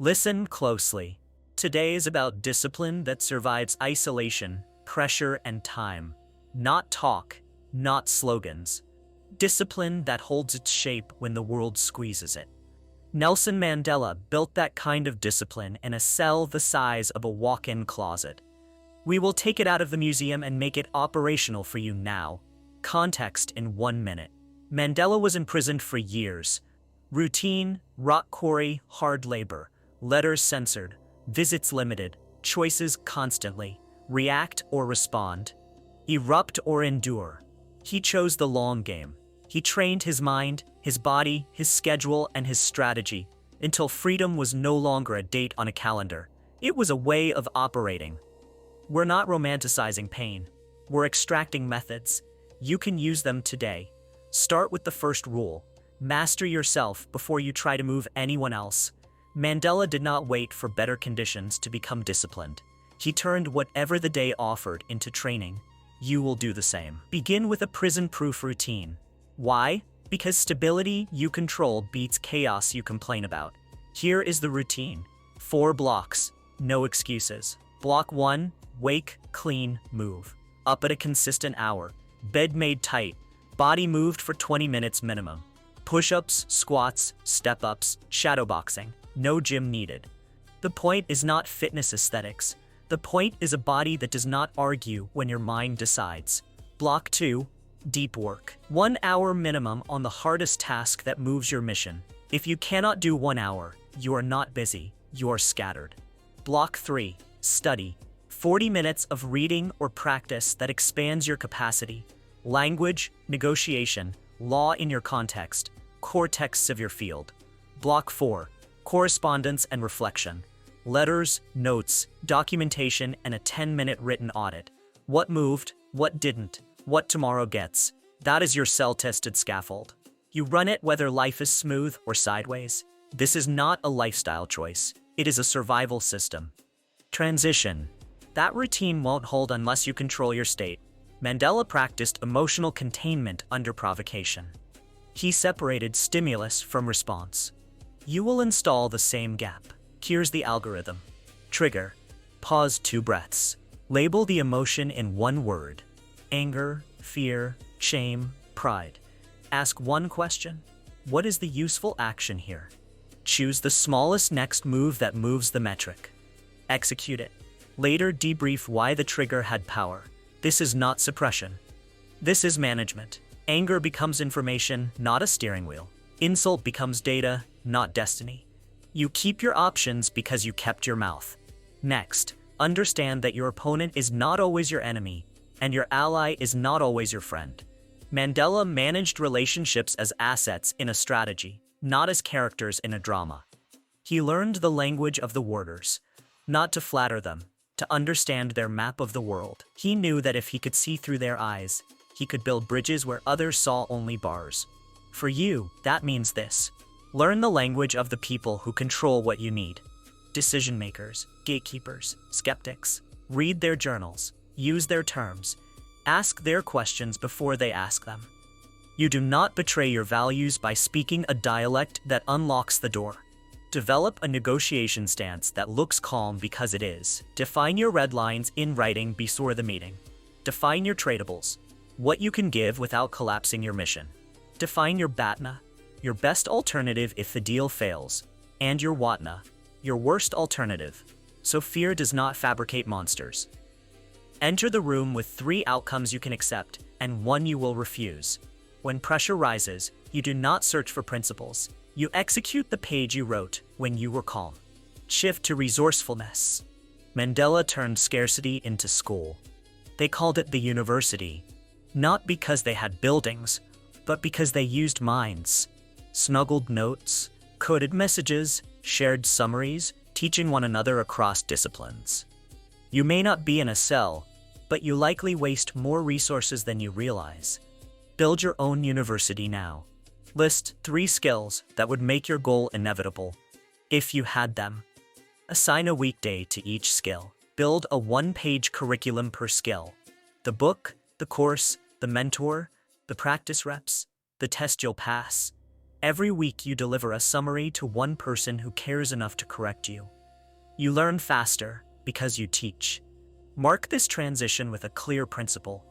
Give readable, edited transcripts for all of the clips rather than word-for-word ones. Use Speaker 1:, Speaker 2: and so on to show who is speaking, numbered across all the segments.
Speaker 1: Listen closely. Today is about discipline that survives isolation, pressure, and time. Not talk, not slogans. Discipline that holds its shape when the world squeezes it. Nelson Mandela built that kind of discipline in a cell the size of a walk-in closet. We will take it out of the museum and make it operational for you now. Context in 1 minute. Mandela was imprisoned for years. Routine, rock quarry, hard labor, letters censored, visits limited, choices constantly, react or respond, erupt or endure. He chose the long game. He trained his mind, his body, his schedule, and his strategy until freedom was no longer a date on a calendar. It was a way of operating. We're not romanticizing pain. We're extracting methods. You can use them today. Start with the first rule. Master yourself before you try to move anyone else. Mandela did not wait for better conditions to become disciplined. He turned whatever the day offered into training. You will do the same. Begin with a prison-proof routine. Why? Because stability you control beats chaos you complain about. Here is the routine. 4 blocks. No excuses. Block 1, wake, clean, move. Up at a consistent hour. Bed made tight. Body moved for 20 minutes minimum. Push-ups, squats, step-ups, shadowboxing. No gym needed. The point is not fitness aesthetics. The point is a body that does not argue when your mind decides. Block 2, deep work. 1 hour minimum on the hardest task that moves your mission. If you cannot do 1 hour, you are not busy, you are scattered. Block 3, study. 40 minutes of reading or practice that expands your capacity. Language, negotiation, law in your context, core texts of your field. Block 4, correspondence and reflection. Letters, notes, documentation, and a 10-minute written audit. What moved, what didn't, what tomorrow gets. That is your cell-tested scaffold. You run it whether life is smooth or sideways. This is not a lifestyle choice. It is a survival system. Transition. That routine won't hold unless you control your state. Mandela practiced emotional containment under provocation. He separated stimulus from response. You will install the same gap. Here's the algorithm. Trigger. Pause 2 breaths. Label the emotion in 1 word. Anger, fear, shame, pride. Ask 1 question. What is the useful action here? Choose the smallest next move that moves the metric. Execute it. Later debrief why the trigger had power. This is not suppression. This is management. Anger becomes information, not a steering wheel. Insult becomes data, not destiny. You keep your options because you kept your mouth. Next, understand that your opponent is not always your enemy, and your ally is not always your friend. Mandela managed relationships as assets in a strategy, not as characters in a drama. He learned the language of the warders, not to flatter them, to understand their map of the world. He knew that if he could see through their eyes, he could build bridges where others saw only bars. For you, that means this. Learn the language of the people who control what you need. Decision makers, gatekeepers, skeptics. Read their journals. Use their terms. Ask their questions before they ask them. You do not betray your values by speaking a dialect that unlocks the door. Develop a negotiation stance that looks calm because it is. Define your red lines in writing before the meeting. Define your tradeables, what you can give without collapsing your mission. Define your BATNA, your best alternative if the deal fails, and your WATNA, your worst alternative, so fear does not fabricate monsters. Enter the room with 3 outcomes you can accept and 1 you will refuse. When pressure rises, you do not search for principles. You execute the page you wrote when you were calm. Shift to resourcefulness. Mandela turned scarcity into school. They called it the university, not because they had buildings, but because they used minds. Snuggled notes, coded messages, shared summaries, teaching one another across disciplines. You may not be in a cell, but you likely waste more resources than you realize. Build your own university now. List 3 skills that would make your goal inevitable, if you had them. Assign a weekday to each skill. Build a 1-page curriculum per skill. The book, the course, the mentor, the practice reps, the test you'll pass. Every week you deliver a summary to one person who cares enough to correct you. You learn faster because you teach. Mark this transition with a clear principle.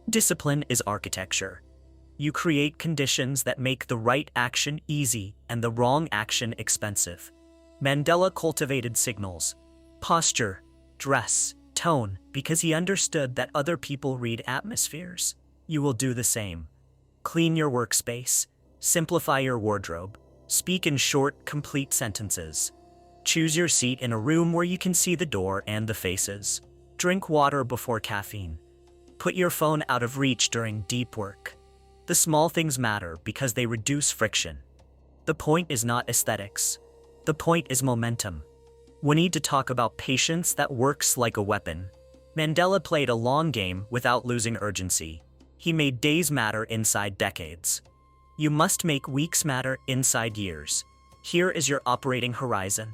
Speaker 1: Discipline is architecture. You create conditions that make the right action easy and the wrong action expensive. Mandela cultivated signals, posture, dress, tone, because he understood that other people read atmospheres. You will do the same. Clean your workspace. Simplify your wardrobe. Speak in short, complete sentences. Choose your seat in a room where you can see the door and the faces. Drink water before caffeine. Put your phone out of reach during deep work. The small things matter because they reduce friction. The point is not aesthetics. The point is momentum. We need to talk about patience that works like a weapon. Mandela played a long game without losing urgency. He made days matter inside decades. You must make weeks matter inside years. Here is your operating horizon.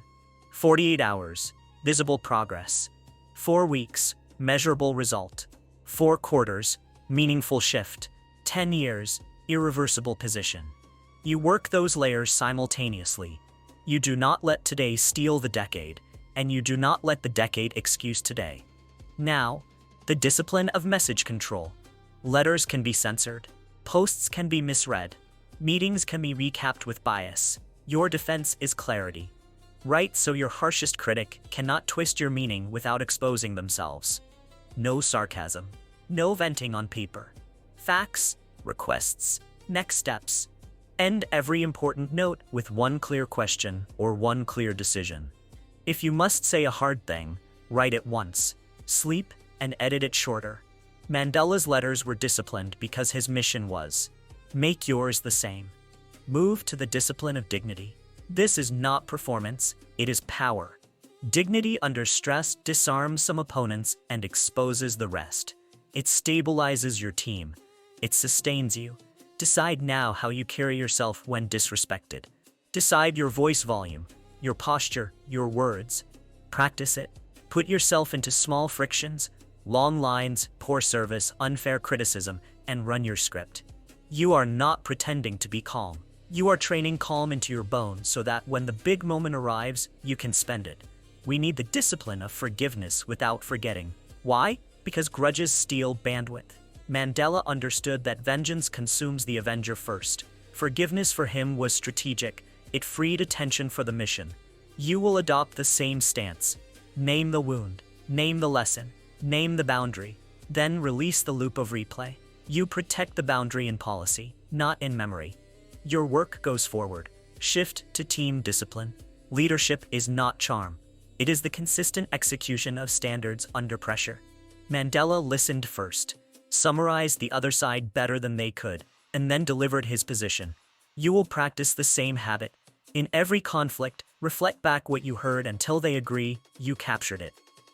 Speaker 1: 48 hours, visible progress. 4 weeks, measurable result. 4 quarters, meaningful shift. 10 years, irreversible position. You work those layers simultaneously. You do not let today steal the decade, and you do not let the decade excuse today. Now, the discipline of message control. Letters can be censored. Posts can be misread. Meetings can be recapped with bias. Your defense is clarity. Write so your harshest critic cannot twist your meaning without exposing themselves. No sarcasm. No venting on paper. Facts, requests, next steps. End every important note with one clear question or one clear decision. If you must say a hard thing, write it once. Sleep and edit it shorter. Mandela's letters were disciplined because his mission was, make yours the same. Move to the discipline of dignity. This is not performance, it is power. Dignity under stress disarms some opponents and exposes the rest. It stabilizes your team. It sustains you. Decide now how you carry yourself when disrespected. Decide your voice volume, your posture, your words. Practice it. Put yourself into small frictions, long lines, poor service, unfair criticism, and run your script. You are not pretending to be calm. You are training calm into your bones so that when the big moment arrives, you can spend it. We need the discipline of forgiveness without forgetting. Why? Because grudges steal bandwidth. Mandela understood that vengeance consumes the avenger first. Forgiveness for him was strategic. It freed attention for the mission. You will adopt the same stance. Name the wound. Name the lesson. Name the boundary. Then release the loop of replay. You protect the boundary in policy, not in memory. Your work goes forward. Shift to team discipline. Leadership is not charm. It is the consistent execution of standards under pressure. Mandela listened first, summarized the other side better than they could, and then delivered his position. You will practice the same habit. In every conflict, reflect back what you heard until they agree you captured it.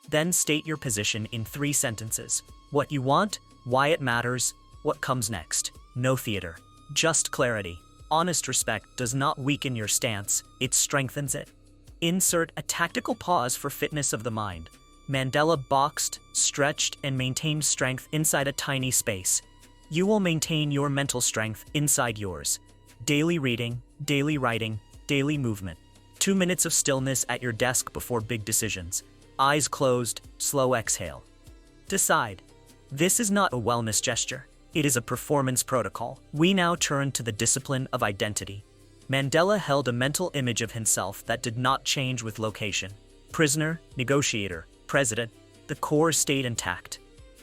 Speaker 1: Then state your position in 3 sentences. What you want, why it matters, what comes next. No theater. Just clarity. Honest respect does not weaken your stance, it strengthens it. Insert a tactical pause for fitness of the mind. Mandela boxed, stretched, and maintained strength inside a tiny space. You will maintain your mental strength inside yours. Daily reading, daily writing, daily movement. 2 minutes of stillness at your desk before big decisions. Eyes closed, slow exhale. Decide. This is not a wellness gesture. It is a performance protocol. We now turn to the discipline of identity. Mandela held a mental image of himself that did not change with location. Prisoner, negotiator, president, the core stayed intact.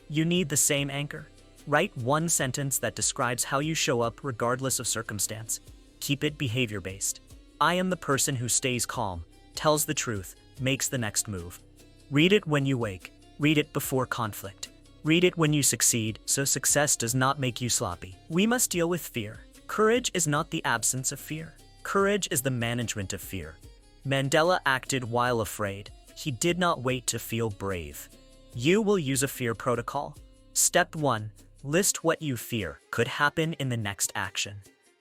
Speaker 1: You need the same anchor. Write one sentence that describes how you show up regardless of circumstance. Keep it behavior-based. I am the person who stays calm, tells the truth, makes the next move. Read it when you wake. Read it before conflict. Read it when you succeed, so success does not make you sloppy. We must deal with fear. Courage is not the absence of fear. Courage is the management of fear. Mandela acted while afraid. He did not wait to feel brave. You will use a fear protocol. Step 1. List what you fear could happen in the next action.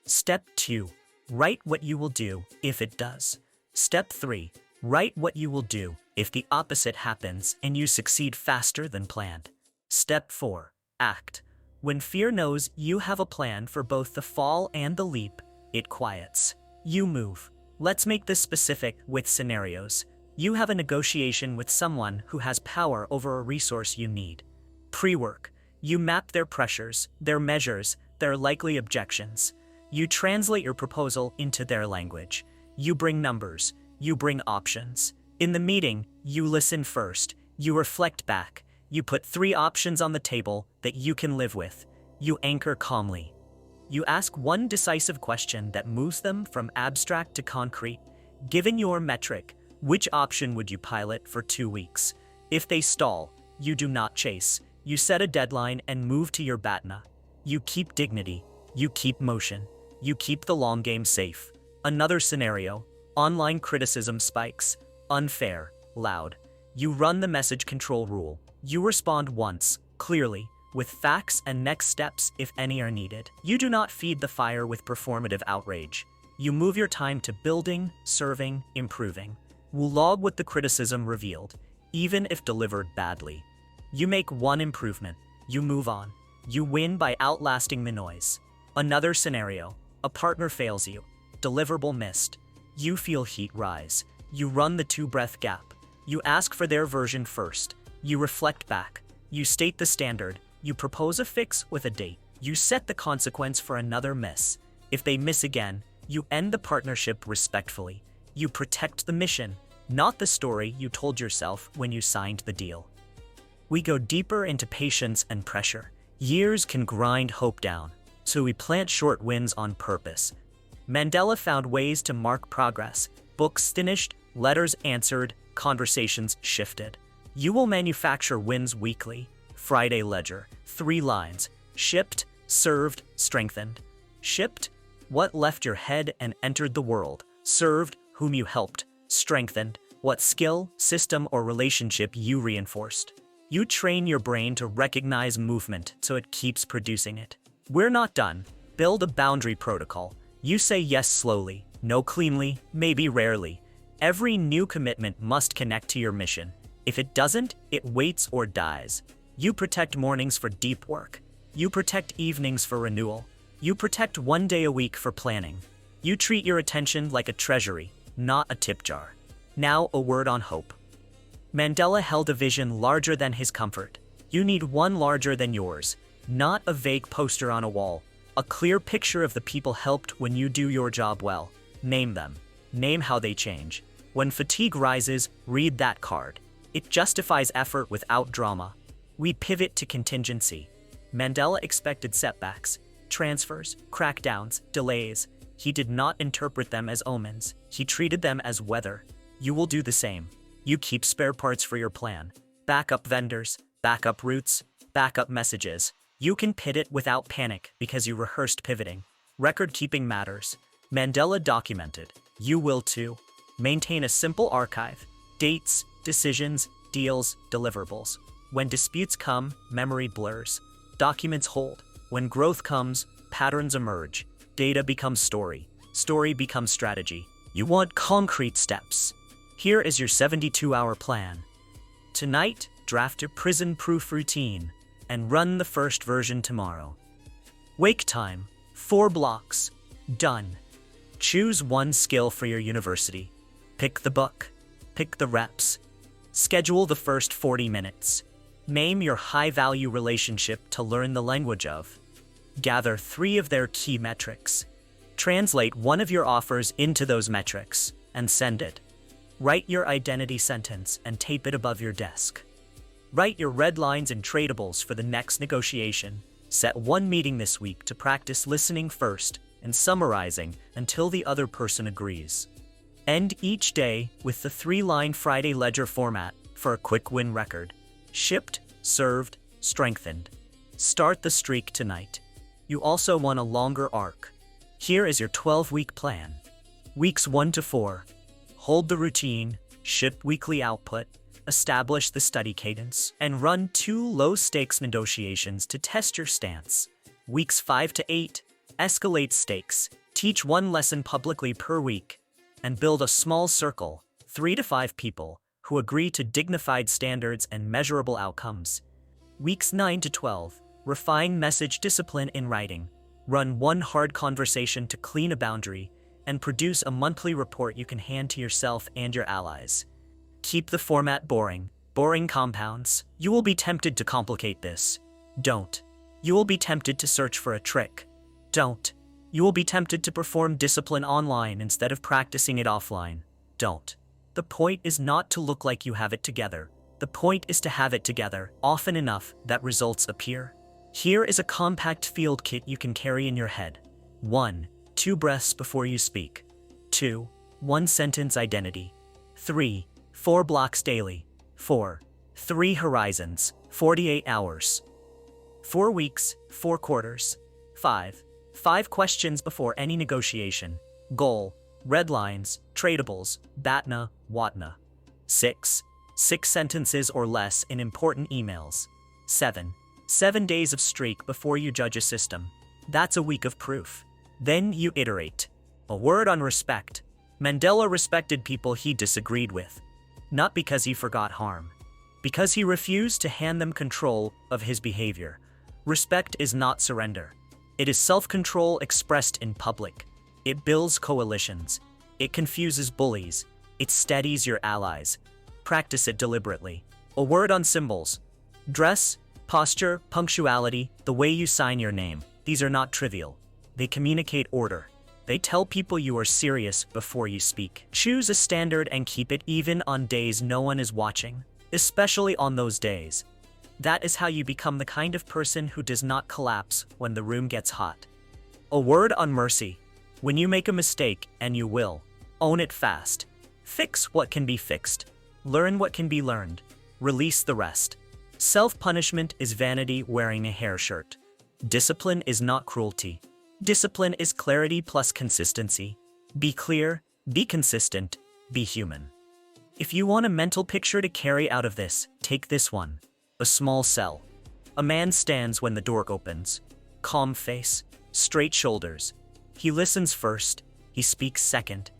Speaker 1: Step 2. Write what you will do if it does. Step 3. Write what you will do if the opposite happens and you succeed faster than planned. Step 4. Act. When fear knows you have a plan for both the fall and the leap, it quiets. You move. Let's make this specific with scenarios. You have a negotiation with someone who has power over a resource you need. Pre-work. You map their pressures, their measures, their likely objections. You translate your proposal into their language. You bring numbers. You bring options. In the meeting, you listen first. You reflect back. You put 3 options on the table that you can live with. You anchor calmly. You ask one decisive question that moves them from abstract to concrete. Given your metric, which option would you pilot for 2 weeks? If they stall, you do not chase. You set a deadline and move to your BATNA. You keep dignity. You keep motion. You keep the long game safe. Another scenario. Online criticism spikes. Unfair. Loud. You run the message control rule. You respond once, clearly, with facts and next steps if any are needed. You do not feed the fire with performative outrage. You move your time to building, serving, improving. Will log what the criticism revealed, even if delivered badly. You make one improvement. You move on. You win by outlasting the noise. Another scenario. A partner fails you. Deliverable missed. You feel heat rise. You run the 2-breath gap. You ask for their version first. You reflect back. You state the standard. You propose a fix with a date. You set the consequence for another miss. If they miss again, you end the partnership respectfully. You protect the mission, not the story you told yourself when you signed the deal. We go deeper into patience and pressure. Years can grind hope down, so we plant short wins on purpose. Mandela found ways to mark progress. Books finished, letters answered, conversations shifted. You will manufacture wins weekly. Friday ledger, 3 lines. Shipped, served, strengthened. Shipped, what left your head and entered the world. Served, whom you helped. Strengthened, what skill, system, or relationship you reinforced. You train your brain to recognize movement so it keeps producing it. We're not done. Build a boundary protocol. You say yes slowly, no cleanly, maybe rarely. Every new commitment must connect to your mission. If it doesn't, it waits or dies. You protect mornings for deep work. You protect evenings for renewal. You protect 1 day a week for planning. You treat your attention like a treasury, not a tip jar. Now, a word on hope. Mandela held a vision larger than his comfort. You need one larger than yours, not a vague poster on a wall. A clear picture of the people helped when you do your job well. Name them. Name how they change. When fatigue rises, read that card. It justifies effort without drama. We pivot to contingency. Mandela expected setbacks, transfers, crackdowns, delays. He did not interpret them as omens. He treated them as weather. You will do the same. You keep spare parts for your plan. Backup vendors, backup routes, backup messages. You can pivot without panic because you rehearsed pivoting. Record keeping matters. Mandela documented. You will too. Maintain a simple archive. Dates, decisions, deals, deliverables. When disputes come, memory blurs. Documents hold. When growth comes, patterns emerge. Data becomes story. Story becomes strategy. You want concrete steps. Here is your 72-hour plan. Tonight, draft a prison-proof routine and run the first version tomorrow. Wake time, 4 blocks. Done. Choose one skill for your university. Pick the book. Pick the reps. Schedule the first 40 minutes. Name your high-value relationship to learn the language of. Gather 3 of their key metrics. Translate one of your offers into those metrics and send it. Write your identity sentence and tape it above your desk. Write your red lines and tradeables for the next negotiation. Set one meeting this week to practice listening first and summarizing until the other person agrees. End each day with the 3-line Friday ledger format for a quick win record. Shipped, served, strengthened. Start the streak tonight. You also want a longer arc. Here is your 12-week plan. Weeks 1 to 4. Hold the routine, ship weekly output, establish the study cadence, and run 2 low-stakes negotiations to test your stance. Weeks 5 to 8. Escalate stakes, teach 1 lesson publicly per week, and build a small circle, 3 to 5 people, who agree to dignified standards and measurable outcomes. Weeks 9 to 12. Refine message discipline in writing. Run one hard conversation to clean a boundary, and produce a monthly report you can hand to yourself and your allies. Keep the format boring. Boring compounds. You will be tempted to complicate this. Don't. You will be tempted to search for a trick. Don't. You will be tempted to perform discipline online instead of practicing it offline. Don't. The point is not to look like you have it together. The point is to have it together often enough that results appear. Here is a compact field kit you can carry in your head. 1. 2 breaths before you speak. 2. 1 sentence identity. 3. 4 blocks daily. 4. 3 horizons, 48 hours. 4 weeks, 4 quarters. 5. 5 questions before any negotiation. Goal, red lines, tradeables, BATNA, WATNA. 6. 6 sentences or less in important emails. 7. 7 days of streak before you judge a system. That's a week of proof. Then you iterate. A word on respect. Mandela respected people he disagreed with. Not because he forgot harm. Because he refused to hand them control of his behavior. Respect is not surrender. It is self-control expressed in public. It builds coalitions. It confuses bullies. It steadies your allies. Practice it deliberately. A word on symbols. Dress, posture, punctuality, the way you sign your name. These are not trivial. They communicate order. They tell people you are serious before you speak. Choose a standard and keep it even on days no one is watching, especially on those days. That is how you become the kind of person who does not collapse when the room gets hot. A word on mercy. When you make a mistake, and you will, own it fast. Fix what can be fixed. Learn what can be learned. Release the rest. Self-punishment is vanity wearing a hair shirt. Discipline is not cruelty. Discipline is clarity plus consistency. Be clear, be consistent, be human. If you want a mental picture to carry out of this, take this one. A small cell. A man stands when the door opens. Calm face, straight shoulders. He listens first, he speaks second.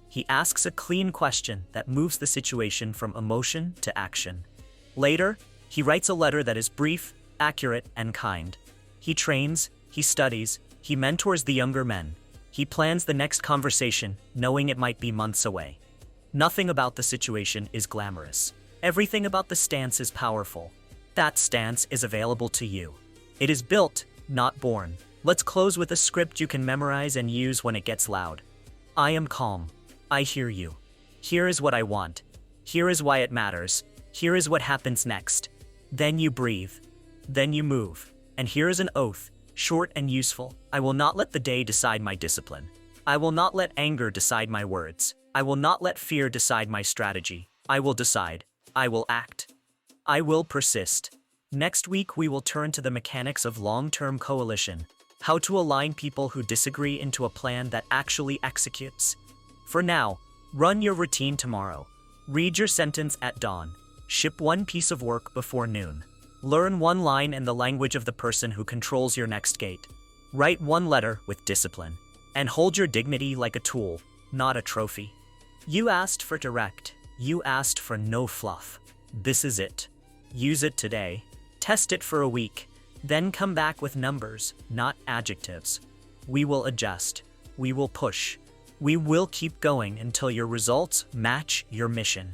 Speaker 1: He asks a clean question that moves the situation from emotion to action. Later, he writes a letter that is brief, accurate, and kind. He trains, he studies, he mentors the younger men. He plans the next conversation, knowing it might be months away. Nothing about the situation is glamorous. Everything about the stance is powerful. That stance is available to you. It is built, not born. Let's close with a script you can memorize and use when it gets loud. I am calm. I hear you. Here is what I want. Here is why it matters. Here is what happens next. Then you breathe. Then you move. And here is an oath, short and useful. I will not let the day decide my discipline. I will not let anger decide my words. I will not let fear decide my strategy. I will decide. I will act. I will persist. Next week we will turn to the mechanics of long-term coalition, how to align people who disagree into a plan that actually executes. For now, run your routine tomorrow. Read your sentence at dawn. Ship one piece of work before noon. Learn one line in the language of the person who controls your next gate. Write one letter with discipline. And hold your dignity like a tool, not a trophy. You asked for direct. You asked for no fluff. This is it. Use it today. Test it for a week. Then come back with numbers, not adjectives. We will adjust. We will push. We will keep going until your results match your mission.